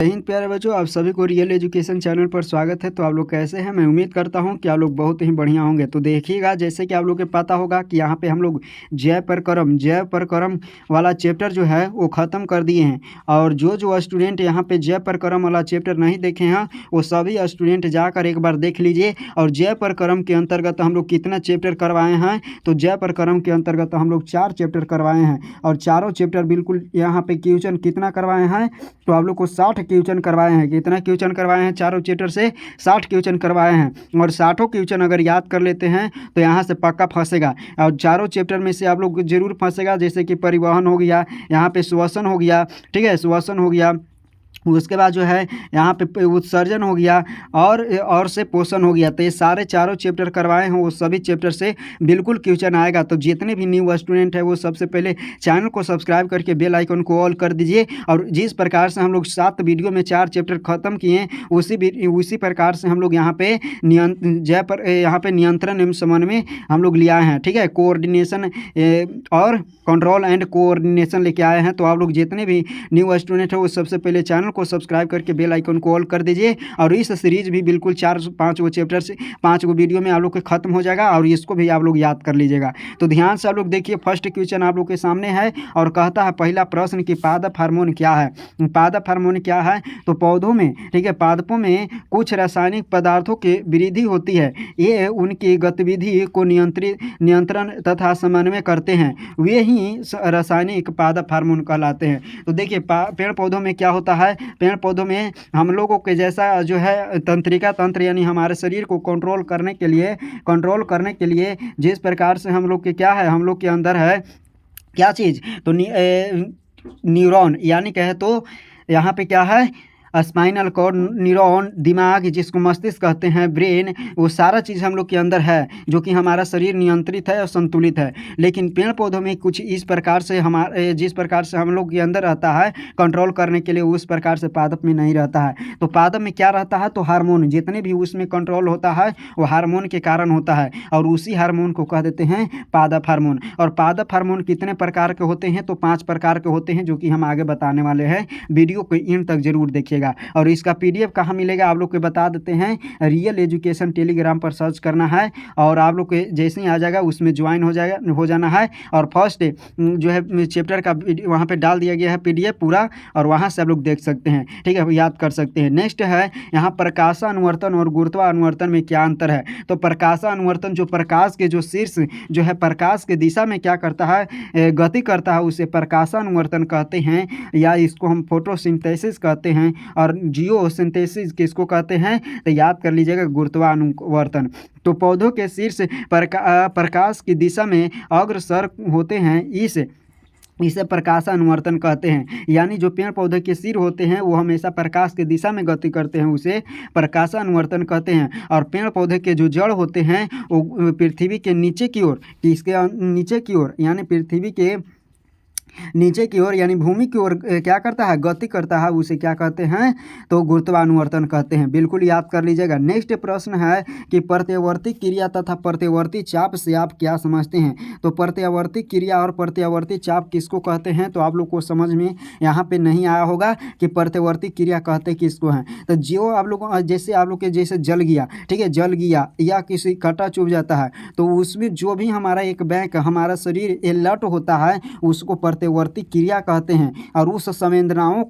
जय हिंद प्यारे बच्चों, आप सभी को रियल एजुकेशन चैनल पर स्वागत है। तो आप लोग कैसे हैं? मैं उम्मीद करता हूं कि आप लोग बहुत ही बढ़िया होंगे। तो देखिएगा, जैसे कि आप लोग को पता होगा कि यहाँ पे हम लोग जय परकरम वाला चैप्टर जो है वो ख़त्म कर दिए हैं। और जो स्टूडेंट यहाँ पे जय परकरम वाला चैप्टर नहीं देखे हैं वो सभी स्टूडेंट जाकर एक बार देख लीजिए। और जय परकरम के अंतर्गत हम लोग कितना चैप्टर करवाए हैं, तो जय परकरम के अंतर्गत हम लोग 4 चैप्टर करवाए हैं। और चारों चैप्टर बिल्कुल यहाँ पे क्वेश्चन कितना करवाए हैं, तो आप लोग को 60 क्वेश्चन करवाए हैं। कितना क्वेश्चन करवाए हैं? चारों चैप्टर से 60 क्वेश्चन करवाए हैं। और 60 क्वेश्चन अगर याद कर लेते हैं तो यहाँ से पक्का फंसेगा। और चारों चैप्टर में से आप लोग जरूर फंसेगा, जैसे कि परिवहन हो गया, यहाँ पे श्वसन हो गया, ठीक है, श्वसन हो गया, उसके बाद जो है यहाँ पे उत्सर्जन हो गया, और से पोषण हो गया। तो ये सारे चारों चैप्टर करवाए हैं, वो सभी चैप्टर से बिल्कुल क्वेश्चन आएगा। तो जितने भी न्यू स्टूडेंट है वो सबसे पहले चैनल को सब्सक्राइब करके बेल आइकन को ऑल कर दीजिए। और जिस प्रकार से हम लोग 7 वीडियो में 4 चैप्टर खत्म किए, उसी प्रकार से हम लोग यहाँ पे यहाँ पे नियंत्रण एवं समन्वय हम लोग ले आए हैं, ठीक है, कोऑर्डिनेशन और कंट्रोल एंड कोऑर्डिनेशन लेके आए हैं। तो आप लोग जितने भी न्यू स्टूडेंट है वो सबसे पहले चैनल को सब्सक्राइब करके बेल आइकन को ऑल कर दीजिए। और इस सीरीज भी बिल्कुल 4-5 चैप्टर से 5 वीडियो में आप लोग के खत्म हो जाएगा, और इसको भी आप लोग याद कर लीजिएगा। तो ध्यान से आप लोग देखिए, फर्स्ट क्वेश्चन आप लोग के सामने है और कहता है पहला प्रश्न कि पादप हार्मोन क्या है। पादप हार्मोन क्या है? तो पौधों में, ठीक है, पादपों में कुछ रासायनिक पदार्थों की वृद्धि होती है। ये उनकी गतिविधि को नियंत्रण तथा समन्वय करते हैं, वे ही रासायनिक पादप हार्मोन कहलाते हैं। तो देखिए, पेड़ पौधों में क्या होता है? पेड़ पौधों में हम लोगों के जैसा जो है तंत्रिका तंत्र, यानी हमारे शरीर को कंट्रोल करने के लिए जिस प्रकार से हम लोग के क्या है, हम लोग के अंदर है क्या चीज़, तो न्यूरॉन, यानी कहे तो यहाँ पे क्या है, स्पाइनल कॉर्ड, न्यूरॉन, दिमाग जिसको मस्तिष्क कहते हैं, ब्रेन, वो सारा चीज़ हम लोग के अंदर है, जो कि हमारा शरीर नियंत्रित है और संतुलित है। लेकिन पेड़ पौधों में कुछ इस प्रकार से जिस प्रकार से हम लोग के अंदर रहता है कंट्रोल करने के लिए, उस प्रकार से पादप में नहीं रहता है। तो पादप में क्या रहता है? तो हार्मोन, जितने भी उसमें कंट्रोल होता है वो हार्मोन के कारण होता है, और उसी हार्मोन को कह देते हैं पादप हार्मोन। और पादप हार्मोन कितने प्रकार के होते हैं? तो 5 प्रकार के होते हैं, जो कि हम आगे बताने वाले हैं। वीडियो को इन तक जरूर देखिएगा। और इसका पीडीएफ कहाँ मिलेगा आप लोग को बता देते हैं। रियल एजुकेशन टेलीग्राम पर सर्च करना है, और आप लोग के जैसे ही आ जाएगा उसमें ज्वाइन हो जाना है। और फर्स्ट जो है चैप्टर का वहाँ पे डाल दिया गया है पीडीएफ पूरा, और वहाँ से आप लोग देख सकते हैं, ठीक है, याद कर सकते हैं। नेक्स्ट है यहाँ प्रकाशानुवर्तन और गुरुत्वानुवर्तन में क्या अंतर है। तो प्रकाशानुवर्तन जो प्रकाश के जो शीर्ष जो है प्रकाश के दिशा में क्या करता है, गति करता है, उसे प्रकाशानुवर्तन कहते हैं, या इसको हम फोटोसिंथेसिस कहते हैं। और जियो सिंथेसिस किसको कहते हैं? तो याद कर लीजिएगा, गुरुत्वानुवर्तन। तो पौधों के शीर्ष प्रकाश की दिशा में अग्रसर होते हैं, इसे प्रकाशानुवर्तन कहते हैं। यानी जो पेड़ पौधे के सिर होते हैं वो हमेशा प्रकाश की दिशा में गति करते हैं, उसे प्रकाशानुवर्तन कहते हैं। और पेड़ पौधे के जो जड़ होते हैं वो पृथ्वी के नीचे की ओर, नीचे की ओर, यानी पृथ्वी के नीचे की ओर, यानी भूमि की ओर क्या करता है, गति करता है, उसे क्या कहते हैं? तो गुरुत्वानुवर्तन कहते हैं। बिल्कुल याद कर लीजिएगा। नेक्स्ट प्रश्न है कि प्रत्यावर्ती क्रिया तथा प्रत्यावर्ती चाप से आप क्या समझते हैं। तो प्रत्यावर्ती क्रिया और प्रत्यावर्ती चाप किसको कहते हैं? तो आप लोग को समझ में यहाँ पे नहीं आया होगा कि प्रत्यावर्ती क्रिया कहते किसको हैं। तो जो आप लोग जैसे आप लोग के जैसे जल गया, ठीक है, जल गया या किसी कांटा चुभ जाता है, तो उसमें जो भी हमारा एक बैंक हमारा शरीर अलर्ट होता है उसको प्रत्यावर्ती क्रिया कहते हैं। और उस संवेदनाओं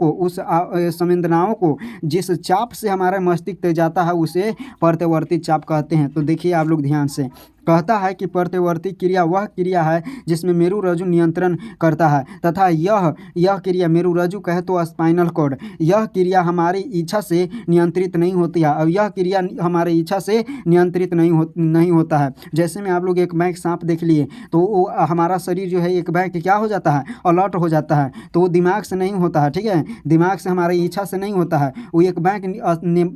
को जिस चाप से हमारे मस्तिष्क तक जाता है उसे प्रत्यावर्ती चाप कहते हैं। तो देखिए आप लोग ध्यान से, कहता है कि प्रत्यावर्ती क्रिया वह क्रिया है जिसमें मेरुरज्जु नियंत्रण करता है, तथा यह क्रिया मेरुरज्जु कहे तो स्पाइनल कॉर्ड, यह क्रिया हमारी इच्छा से नियंत्रित नहीं होती है, और यह क्रिया हमारी इच्छा से नियंत्रित नहीं होता है। जैसे में आप लोग एक बैंक सांप देख लिए, तो हमारा शरीर जो है एक बैंक क्या हो जाता है, अलर्ट हो जाता है, तो वो दिमाग से नहीं होता है, ठीक है, दिमाग से हमारी इच्छा से नहीं होता है, वो एक बैंक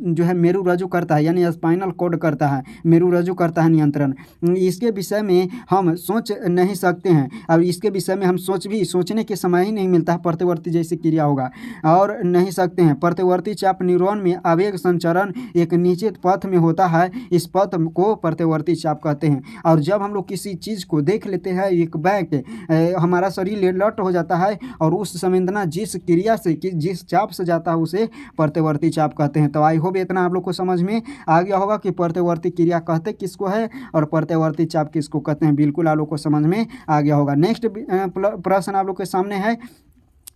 जो है मेरुरज्जु करता है, यानी स्पाइनल कॉर्ड करता है, मेरुरज्जु करता है नियंत्रण। इसके विषय में हम सोच नहीं सकते हैं, और इसके विषय में हम सोचने के समय ही नहीं मिलता है, प्रतिवर्ती जैसी क्रिया होगा और नहीं सकते हैं। प्रतिवर्ती चाप न्यूरॉन में आवेग संचरण एक निश्चित पथ में होता है, इस पथ को प्रतिवर्ती चाप कहते हैं। और जब हम लोग किसी चीज़ को देख लेते हैं एक बैक, हमारा शरीर अलर्ट हो जाता है और उस संवेदना जिस क्रिया से जिस चाप से जाता है उसे प्रतिवर्ती चाप कहते हैं। तो आई होप इतना आप लोग को समझ में आ गया होगा कि प्रतिवर्ती क्रिया कहते किसको है और प्रतिवर्ती चाप किसको कहते हैं। बिल्कुल आप लोग को समझ में आ गया होगा। नेक्स्ट प्रश्न आप लोग के सामने है,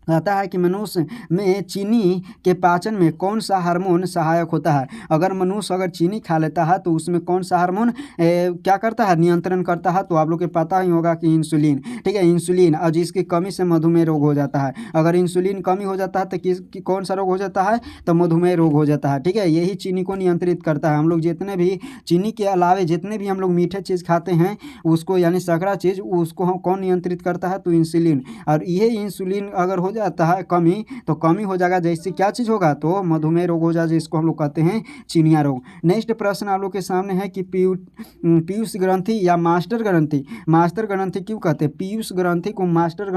कहता है कि मनुष्य में चीनी के पाचन में कौन सा हार्मोन सहायक होता है। अगर मनुष्य अगर चीनी खा लेता है तो उसमें कौन सा हार्मोन क्या करता है, नियंत्रण करता है। तो आप लोग को पता ही होगा कि इंसुलिन, ठीक है, इंसुलिन, और जिसकी कमी से मधुमेह रोग हो जाता है। अगर इंसुलिन कमी हो जाता है तो कौन सा रोग हो जाता है, तो मधुमेह रोग हो जाता है, ठीक है। यही चीनी को नियंत्रित करता है। हम लोग जितने भी चीनी के अलावे जितने भी हम लोग मीठे चीज़ खाते हैं उसको, यानी सकरा चीज़, उसको हम कौन नियंत्रित करता है, तो इंसुलिन। और यही इंसुलिन अगर हो जाता है कमी, तो कमी हो जाएगा जैसे क्या चीज़ होगा, तो मधुमेह रोग हो जाएगा, जिसको हम लोग कहते हैं चिनिया रोग। नेक्स्ट प्रश्न आप लोग के सामने है कि पीयूष ग्रंथि या मास्टर ग्रंथि, मास्टर ग्रंथि क्यों कहते हैं, पीयूष ग्रंथि को मास्टर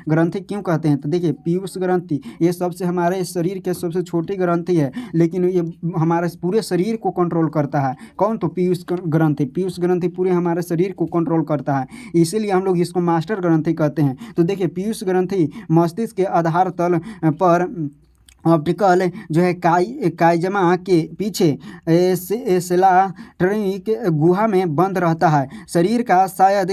ग्रंथि क्यों कहते हैं। तो देखिए पीयूष ग्रंथि ये सबसे हमारे शरीर के सबसे छोटी ग्रंथि है, लेकिन ये हमारे पूरे शरीर को कंट्रोल करता है। कौन, तो पीयूष ग्रंथि। पीयूष ग्रंथि पूरे हमारे शरीर को कंट्रोल करता है, इसीलिए हम लोग इसको मास्टर ग्रंथि कहते हैं। तो देखिए पीयूष ग्रंथि मस्तिष्क के आधार तल पर ऑप्टिकल जो है काइजमा के पीछे सेलाटरिक गुहा में बंद रहता है। शरीर का शायद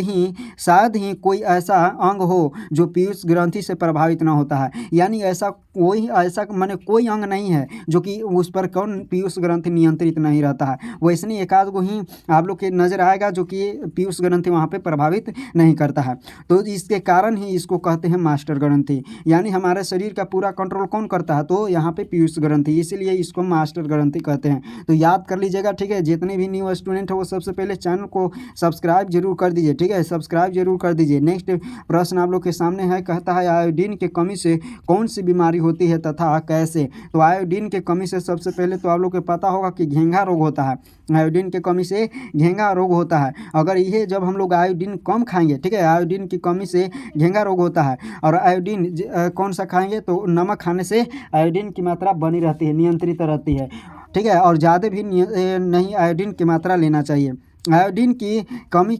ही कोई ऐसा अंग हो जो पीयूष ग्रंथि से प्रभावित न होता है। यानी ऐसा माने कोई अंग नहीं है जो कि उस पर कौन पीयूष ग्रंथि नियंत्रित नहीं रहता है। वैसे एक आध को ही आप लोग के नज़र आएगा जो कि पीयूष ग्रंथि वहाँ पे प्रभावित नहीं करता है। तो इसके कारण ही इसको कहते हैं मास्टर ग्रंथि। यानी हमारे शरीर का पूरा कंट्रोल कौन करता है, तो यहाँ पे पीयूष ग्रंथि, इसीलिए इसको मास्टर ग्रंथि कहते हैं। तो याद कर लीजिएगा, ठीक है। जितने भी न्यू स्टूडेंट है वो सबसे पहले चैनल को सब्सक्राइब जरूर कर दीजिए, ठीक है, सब्सक्राइब जरूर कर दीजिए। नेक्स्ट प्रश्न आप लोग के सामने है, कहता है आयोडीन की कमी से कौन सी बीमारी होती है तथा कैसे। तो आयोडीन की कमी से सबसे पहले तो आप लोग को पता होगा कि घेंघा रोग होता है। आयोडीन की कमी से घेंघा रोग होता है। अगर ये जब हम लोग आयोडीन कम खाएंगे, ठीक है, आयोडीन की कमी से घेंघा रोग होता है। और आयोडीन कौन सा खाएंगे, तो नमक खाने से आयोडीन की मात्रा बनी रहती है, नियंत्रित रहती है, ठीक है। और ज़्यादा भी नहीं आयोडीन की मात्रा लेना चाहिए। आयोडीन की कमी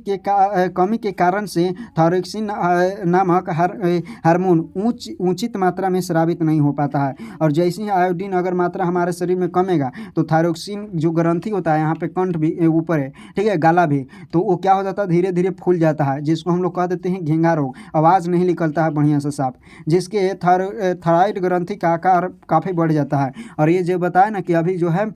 के कारण से थायरोक्सिन नामक हार्मोन उचित मात्रा में स्रावित नहीं हो पाता है। और जैसे ही आयोडीन अगर मात्रा हमारे शरीर में कमेगा तो थायरोक्सिन जो ग्रंथि होता है, यहाँ पे कंठ भी ऊपर है, ठीक है, गला भी, तो वो क्या हो जाता है, धीरे धीरे फूल जाता है, जिसको हम लोग कह देते हैं घेंघा रोग। आवाज़ नहीं निकलता है बढ़िया से साफ, जिसके थायराइड ग्रंथि का आकार काफ़ी बढ़ जाता है। और ये जो बताया ना कि अभी जो है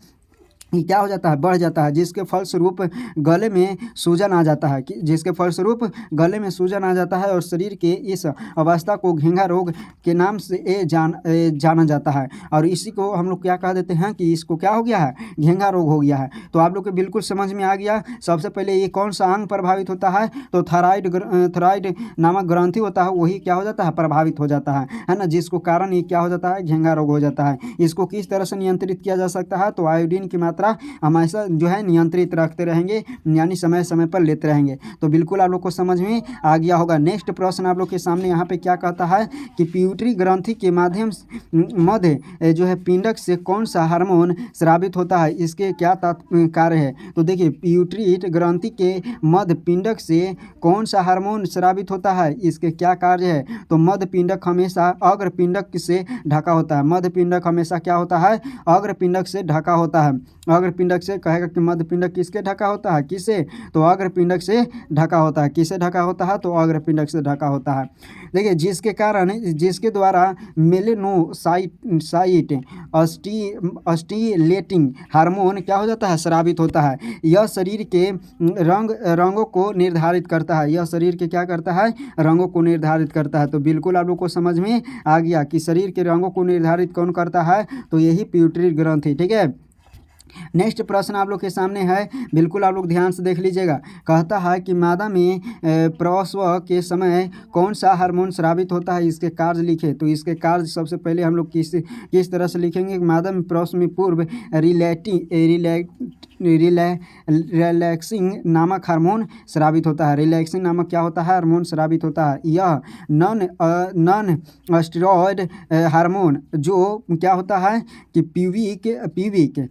ये क्या हो जाता है, बढ़ जाता है, जिसके फलस्वरूप गले में सूजन आ जाता है, जिसके फलस्वरूप गले में सूजन आ जाता है। और शरीर के इस अवस्था को घेंघा रोग के नाम से जाना जाता है। और इसी को हम लोग क्या कह देते हैं कि इसको क्या हो गया है, घेंघा रोग हो गया है। तो आप लोग को बिल्कुल समझ में आ गया। सबसे पहले ये कौन सा अंग प्रभावित होता है, तो थायराइड नामक ग्रंथि होता है, वही क्या हो जाता है, प्रभावित हो जाता है ना, जिसको कारण ये क्या हो जाता है, घेंघा रोग हो जाता है। इसको किस तरह से नियंत्रित किया जा सकता है, तो आयोडीन की मात्रा हमेशा जो है नियंत्रित रखते रहेंगे, यानी समय समय पर लेते रहेंगे। तो बिल्कुल आप लोग को समझ में आ गया होगा। नेक्स्ट प्रश्न आप लोग के सामने यहाँ पे क्या कहता है कि पिट्यूटरी ग्रंथि के माध्यम मध्य जो है पिंडक से कौन सा हार्मोन स्रावित होता है, इसके क्या कार्य है। तो देखिए पिट्यूटरी ग्रंथि के मध्य पिंडक से कौन सा हार्मोन स्रावित होता है, इसके क्या कार्य है। तो मध्य पिंडक हमेशा अग्र पिंडक से ढका होता है। मध्य पिंडक हमेशा क्या होता है, अग्र पिंडक से ढका होता है। अग्र पिंडक से कहेगा कि मध्य पिंडक किसके ढका होता है, किसे, तो अग्र पिंडक से ढका होता है। किसे ढका होता है, तो अग्र पिंडक से ढका होता है। देखिए जिसके द्वारा मेलेनोसाइट स्टिमुलेटिंग हार्मोन क्या हो जाता है, स्रावित होता है। यह शरीर के रंगों को निर्धारित करता है। यह शरीर के क्या करता है, रंगों को निर्धारित करता है। तो बिल्कुल आप लोग को समझ में आ गया कि शरीर के रंगों को निर्धारित कौन करता है, तो यही पिट्यूटरी ग्रंथि, ठीक है। नेक्स्ट प्रश्न आप लोग के सामने है, बिल्कुल आप लोग ध्यान से देख लीजिएगा। कहता है कि मादा में प्रसव के समय कौन सा हार्मोन स्रावित होता है, इसके कार्य लिखे। तो इसके कार्य सबसे पहले हम लोग किस तरह से लिखेंगे। मादा में प्रसव में पूर्व रिलैक्सिंग नामक हार्मोन स्रावित होता है। रिलैक्सिंग नामक क्या होता है? हार्मोन स्रावित होता है। यह नॉन स्टेरॉयड हार्मोन जो क्या होता है कि प्यूबिक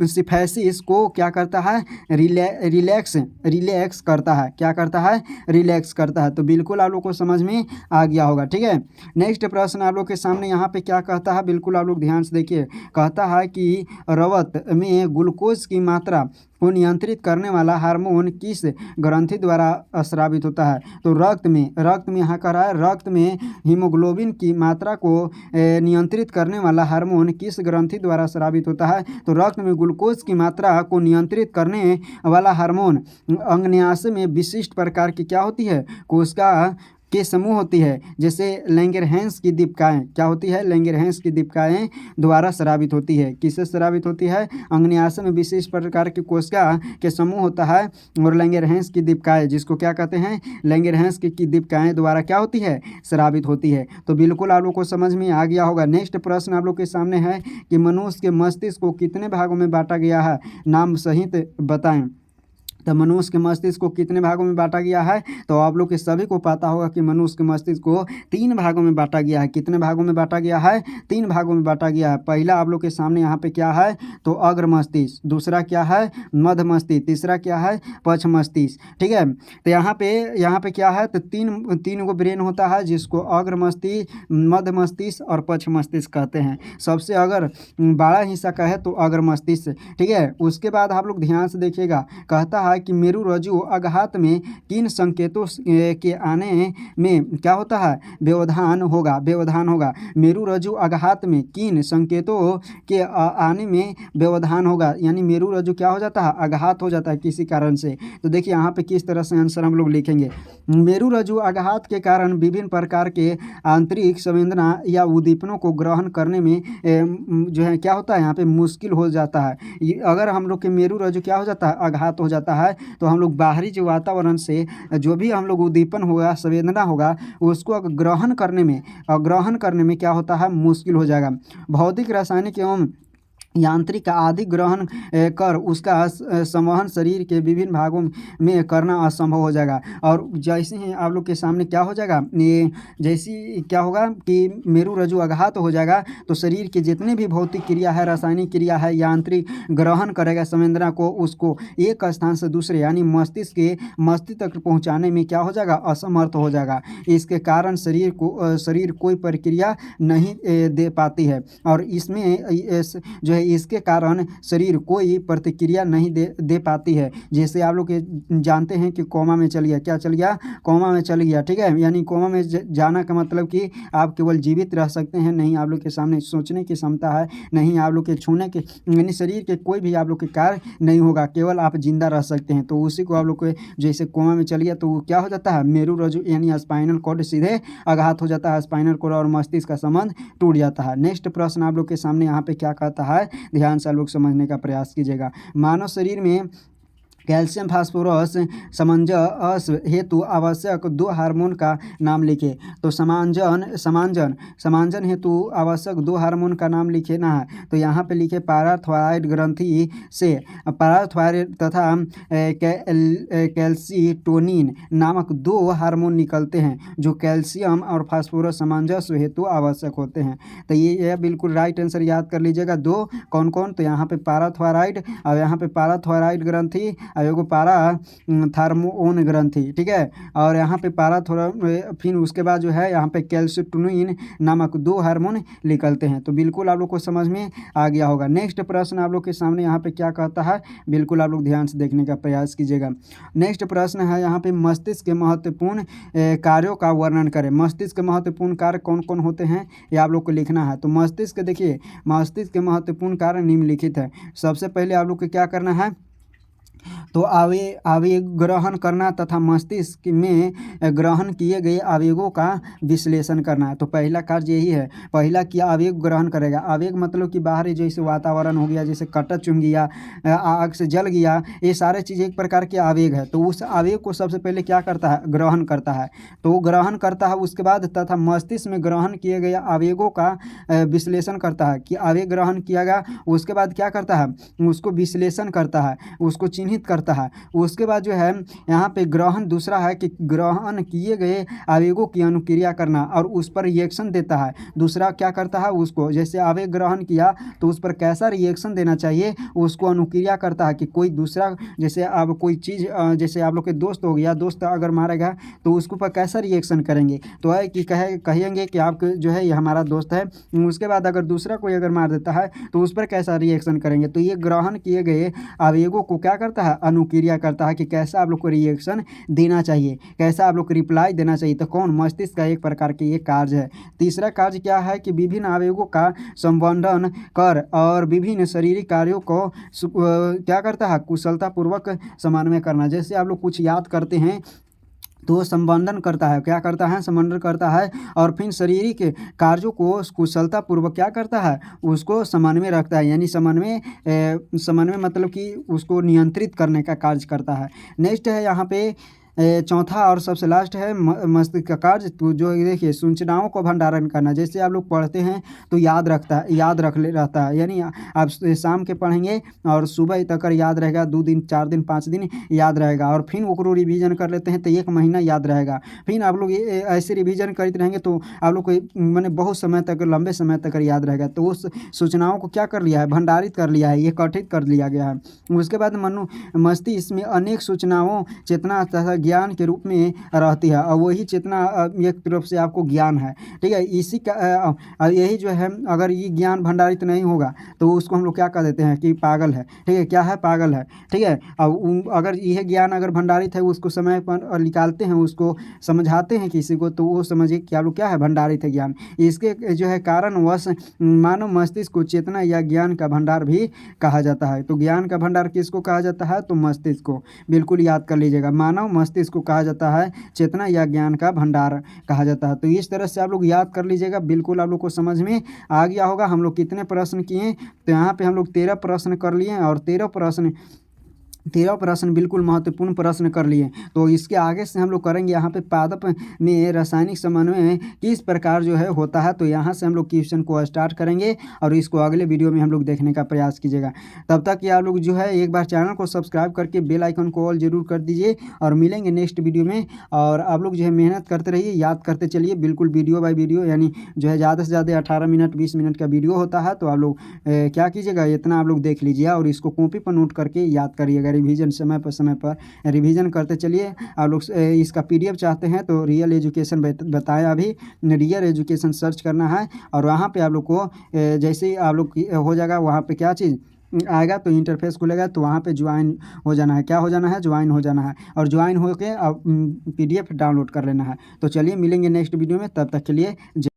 सिफेसिस को क्या करता है? रिलैक्स करता है। क्या करता है? रिलैक्स करता है। तो बिल्कुल आप लोग को समझ में आ गया होगा। ठीक है, नेक्स्ट प्रश्न आप लोग के सामने यहाँ पे क्या कहता है, बिल्कुल आप लोग ध्यान से देखिए। कहता है कि रक्त में ग्लूकोज की मात्रा को नियंत्रित करने वाला हार्मोन किस ग्रंथि द्वारा स्रावित होता है? तो रक्त में यहाँ कह रहा है रक्त में हीमोग्लोबिन की मात्रा को नियंत्रित करने वाला हार्मोन किस ग्रंथि द्वारा स्रावित होता है? तो रक्त में ग्लूकोज की मात्रा को नियंत्रित करने वाला हार्मोन अग्न्याशय में विशिष्ट प्रकार की क्या होती है? कोशिका के समूह होती है, जैसे लैंगरहैंस की दीपिकाएँ क्या होती है? लैंगरहैंस की दीपिकाएँ द्वारा स्रावित होती है। किससे स्रावित होती है? अग्न्याशय में विशेष प्रकार की कोशिका के समूह होता है और लैंगरहैंस की दीपिकाएँ, जिसको क्या कहते हैं? लैंगरहैंस की दीपिकाएँ द्वारा क्या होती है? स्रावित होती है। तो बिल्कुल आप लोग को समझ में आ गया होगा। नेक्स्ट प्रश्न आप लोग के सामने है कि मनुष्य के मस्तिष्क को कितने भागों में बांटा गया है? नाम सहित बताएं। तो मनुष्य के मस्तिष्क को कितने भागों में बांटा गया है? तो आप लोग के सभी को पता होगा कि मनुष्य के मस्तिष्क को 3 भागों में बांटा गया है। कितने भागों में बांटा गया है? 3 भागों में बांटा गया है। पहला आप लोग के सामने यहाँ पे क्या है? तो अग्र मस्तिष्क, दूसरा क्या है? मध्य मस्तिष्क, तीसरा क्या है? पक्ष मस्तिष्क। ठीक है, तो यहाँ पे क्या है? तो तीन गो ब्रेन होता है, जिसको अग्र मस्तिष्क, मध्य मस्तिष्क और पक्ष मस्तिष्क कहते हैं। सबसे अगर बड़ा हिस्सा का है तो अग्र मस्तिष्क। ठीक है, उसके बाद आप लोग ध्यान से देखिएगा। कहता है कि मेरुरज्जु अघात में किन संकेतों के आने में क्या होता है? व्यवधान होगा। मेरुरज्जु अघात में किन संकेतों के आने में व्यवधान होगा, यानी मेरुरज्जु क्या हो जाता है? आघात हो जाता है किसी कारण से। तो देखिए यहाँ पे किस तरह से आंसर हम लोग लिखेंगे। मेरुरज्जु आघात के कारण विभिन्न प्रकार के आंतरिक संवेदना या उद्दीपनों को ग्रहण करने में जो है क्या होता है? यहाँ पे मुश्किल हो जाता है। अगर हम लोग के मेरुरज्जु क्या हो जाता है? आघात हो जाता है, तो हम लोग बाहरी जो वातावरण से जो भी हम लोग उद्दीपन होगा, संवेदना होगा, उसको ग्रहण करने में क्या होता है? मुश्किल हो जाएगा। भौतिक, रासायनिक एवं यांत्रिक आदि ग्रहण कर उसका संवहन शरीर के विभिन्न भागों में करना असंभव हो जाएगा। और जैसे ही आप लोग के सामने क्या हो जाएगा? ये जैसी क्या होगा कि मेरुरज्जु आघात हो जाएगा, तो शरीर के जितने भी भौतिक क्रिया है, रासायनिक क्रिया है, यांत्रिक ग्रहण करेगा संवेदना को, उसको एक स्थान से दूसरे यानी मस्तिष्क तक पहुँचाने में क्या हो जाएगा? असमर्थ हो जाएगा। इसके कारण शरीर कोई प्रक्रिया नहीं दे पाती है, और इसमें जो है इसके कारण शरीर कोई प्रतिक्रिया नहीं दे पाती है। जैसे आप लोग जानते हैं कि कोमा में चल गया। क्या चल गया? कोमा में चल गया। ठीक है, यानी कोमा में जाना का मतलब कि आप केवल जीवित रह सकते हैं, नहीं आप लोग के सामने सोचने की क्षमता है, नहीं आप लोग के छूने के, यानी शरीर के कोई भी आप लोग के कार्य नहीं होगा, केवल आप जिंदा रह सकते हैं। तो उसी को आप लोग को जैसे कोमा में चल गया, तो वो क्या हो जाता है? मेरुरज्जु यानी स्पाइनल कॉर्ड सीधे आघात हो जाता है। स्पाइनल कॉर्ड और मस्तिष्क का संबंध टूट जाता है। नेक्स्ट प्रश्न आप लोग के सामने यहाँ पे क्या कहता है, ध्यान से लोग समझने का प्रयास कीजिएगा। मानव शरीर में कैल्शियम फास्फोरस सामंजस्य हेतु आवश्यक 2 हार्मोन का नाम लिखे। तो समांजन हेतु आवश्यक 2 हार्मोन का नाम लिखना है। तो यहाँ पे लिखे पाराथायरॉइड ग्रंथि से पाराथायरॉइड तथा कैल्सिटोनिन नामक 2 हार्मोन निकलते हैं, जो कैल्शियम और फास्फोरस सामंजस्य हेतु आवश्यक होते हैं। तो ये बिल्कुल राइट आंसर याद कर लीजिएगा। 2 कौन कौन? तो यहाँ पे पाराथायरॉइड और यहाँ पे पाराथायरॉइड ग्रंथि, एगो पाराथार्मोन ग्रंथि। ठीक है, और यहाँ पे फिर उसके बाद जो है यहाँ पे कैल्सिटोनिन नामक 2 हार्मोन निकलते हैं। तो बिल्कुल आप लोग को समझ में आ गया होगा। नेक्स्ट प्रश्न आप लोग के सामने यहाँ पे क्या कहता है, बिल्कुल आप लोग ध्यान से देखने का प्रयास कीजिएगा। नेक्स्ट प्रश्न है यहाँ पे मस्तिष्क के महत्वपूर्ण कार्यों का वर्णन करें। मस्तिष्क के महत्वपूर्ण कार्य कौन कौन होते हैं, ये आप लोग को लिखना है। तो मस्तिष्क देखिए, मस्तिष्क के महत्वपूर्ण कार्य निम्नलिखित है। सबसे पहले आप लोग को क्या करना है? तो आवेग ग्रहण करना तथा मस्तिष्क में ग्रहण किए गए आवेगों का विश्लेषण करना है। तो पहला कार्य यही है। पहला कि आवेग ग्रहण करेगा। आवेग मतलब कि बाहरी जैसे वातावरण हो गया, जैसे कटर चुभ गया, आग से जल गया, ये सारे चीज़ एक प्रकार के आवेग है। तो उस आवेग को सबसे पहले क्या करता है, ग्रहण करता है। तो ग्रहण करता है, उसके बाद तथा मस्तिष्क में ग्रहण किए गए आवेगों का विश्लेषण करता है कि आवेग ग्रहण किया गया। उसके बाद क्या करता है, उसको विश्लेषण करता है, उसको चिन्हित करता है। उसके बाद जो है यहाँ पे ग्रहण दूसरा है कि ग्रहण किए गए आवेगों की अनुक्रिया करना और उस पर रिएक्शन देता है। दूसरा क्या करता है, उसको जैसे आवेग ग्रहण किया तो उस पर कैसा रिएक्शन देना चाहिए उसको अनुक्रिया करता है कि कोई दूसरा, जैसे अब कोई चीज़ जैसे आप लोग के दोस्त हो गया, दोस्त अगर मारेगा तो उसके ऊपर कैसा रिएक्शन करेंगे। तो है कि कहेंगे कि आप जो है ये हमारा दोस्त है। उसके बाद अगर दूसरा कोई अगर मार देता है तो उस पर कैसा रिएक्शन करेंगे। तो ये ग्रहण किए गए आवेगों को क्या करता है, अनुक्रिया करता है कि कैसा आप लोग को रिएक्शन देना चाहिए, कैसा आप लोग को रिप्लाई देना चाहिए। तो कौन, मस्तिष्क का एक प्रकार के ये कार्य है। तीसरा कार्य क्या है कि विभिन्न आवेगों का संवर्धन कर और विभिन्न शारीरिक कार्यों को क्या करता है, कुशलतापूर्वक समन्वय करना। जैसे आप लोग कुछ याद करते हैं तो वो संबंधन करता है, क्या करता है, समन्वय करता है और फिर शारीरिक कार्यों को कुशलतापूर्वक क्या करता है, उसको समन्वय रखता है। यानी समन्वय मतलब कि उसको नियंत्रित करने का कार्य करता है। नेक्स्ट है यहाँ पे चौथा और सबसे लास्ट है मस्तिष्क का कार्य। तो जो देखिए सूचनाओं को भंडारण करना। जैसे आप लोग पढ़ते हैं तो याद रहता है। यानी आप शाम के पढ़ेंगे और सुबह तक याद रहेगा, 2 दिन 4 दिन 5 दिन याद रहेगा और फिर वो रिवीजन कर लेते हैं तो 1 महीना याद रहेगा। फिर आप लोग ये ऐसे रिवीजन करते रहेंगे तो आप लोग को मैंने बहुत समय तक, लंबे समय तक याद रहेगा। तो उस सूचनाओं को क्या कर लिया है, भंडारित कर लिया है, ये गठित कर लिया गया है। उसके बाद मस्तिष्क में अनेक सूचनाओं, चेतना तथा ज्ञान के रूप में रहती है और वही चेतना एक तरफ से आपको ज्ञान है। ठीक है, इसी का यही जो है, अगर ये ज्ञान भंडारित नहीं होगा तो उसको हम लोग क्या कह देते हैं कि पागल है। ठीक है, क्या है, पागल है। ठीक है, अब अगर यह ज्ञान अगर भंडारित है, उसको समय पर निकालते हैं, उसको समझाते हैं किसी को, तो वो समझिए कि आप लोग क्या है, भंडारित है ज्ञान। इसके जो है कारणवश मानव मस्तिष्क को चेतना या ज्ञान का भंडार भी कहा जाता है। तो ज्ञान का भंडार किसको कहा जाता है, तो मस्तिष्क को। बिल्कुल याद कर लीजिएगा, मानव मस्तिष्क को कहा जाता है चेतना या ज्ञान का भंडार कहा जाता है। तो इस तरह से आप लोग याद कर लीजिएगा, बिल्कुल आप लोग को समझ में आ गया होगा। हम लोग कितने प्रश्न किए, तो यहाँ पे हम लोग 13 प्रश्न कर लिए और 13 प्रश्न बिल्कुल महत्वपूर्ण प्रश्न कर लिए। तो इसके आगे से हम लोग करेंगे यहाँ पे पादप में रासायनिक समन्वय किस प्रकार जो है होता है। तो यहाँ से हम लोग क्वेश्चन को स्टार्ट करेंगे और इसको अगले वीडियो में हम लोग देखने का प्रयास कीजिएगा। तब तक आप लोग जो है एक बार चैनल को सब्सक्राइब करके बेल आइकन को ऑल जरूर कर दीजिए और मिलेंगे नेक्स्ट वीडियो में। और आप लोग जो है मेहनत करते रहिए, याद करते चलिए, बिल्कुल वीडियो बाय वीडियो, यानी जो है ज़्यादा से ज़्यादा 18 मिनट 20 मिनट का वीडियो होता है। तो आप लोग क्या कीजिएगा, इतना आप लोग देख लीजिए और इसको कॉपी पर नोट करके याद करिएगा। रिवीजन समय पर रिवीजन करते चलिए। आप लोग इसका पीडीएफ चाहते हैं तो रियल एजुकेशन बताया, अभी रियल एजुकेशन सर्च करना है और वहाँ पे आप लोग को जैसे ही आप लोग हो जाएगा, वहाँ पे क्या चीज़ आएगा तो इंटरफेस खुलेगा, तो वहाँ पे ज्वाइन हो जाना है। क्या हो जाना है, ज्वाइन हो जाना है और ज्वाइन होकर अब पीडीएफ डाउनलोड कर लेना है। तो चलिए मिलेंगे नेक्स्ट वीडियो में, तब तक के लिए।